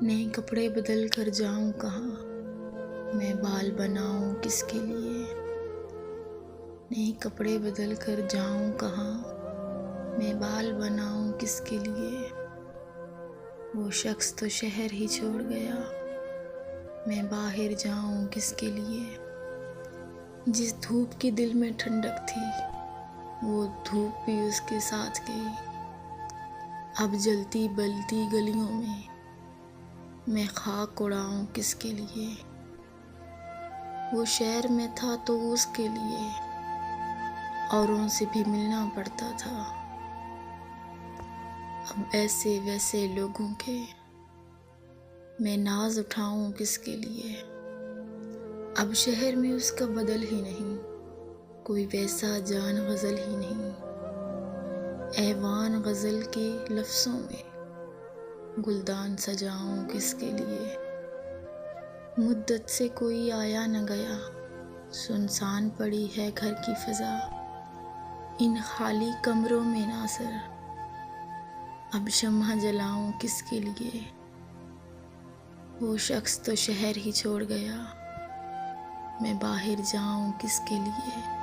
नए कपड़े बदल कर जाऊं कहाँ, मैं बाल बनाऊं किसके लिए। नए कपड़े बदल कर जाऊं कहाँ, मैं बाल बनाऊं किसके लिए। वो शख्स तो शहर ही छोड़ गया, मैं बाहर जाऊं किसके लिए। जिस धूप की दिल में ठंडक थी, वो धूप भी उसके साथ गई। अब जलती बलती गलियों में मैं खाक उड़ाऊं किसके लिए। वो शहर में था तो उसके लिए औरों से भी मिलना पड़ता था। अब ऐसे वैसे लोगों के मैं नाज उठाऊं किसके लिए। अब शहर में उसका बदल ही नहीं, कोई वैसा जान गज़ल ही नहीं। ऐवान गज़ल के लफ्ज़ों में गुलदान सजाऊं किसके लिए। मुद्दत से कोई आया न गया, सुनसान पड़ी है घर की फ़ज़ा। इन खाली कमरों में नासर अब शम्हा जलाऊं किसके लिए। वो शख्स तो शहर ही छोड़ गया, मैं बाहर जाऊं किसके लिए।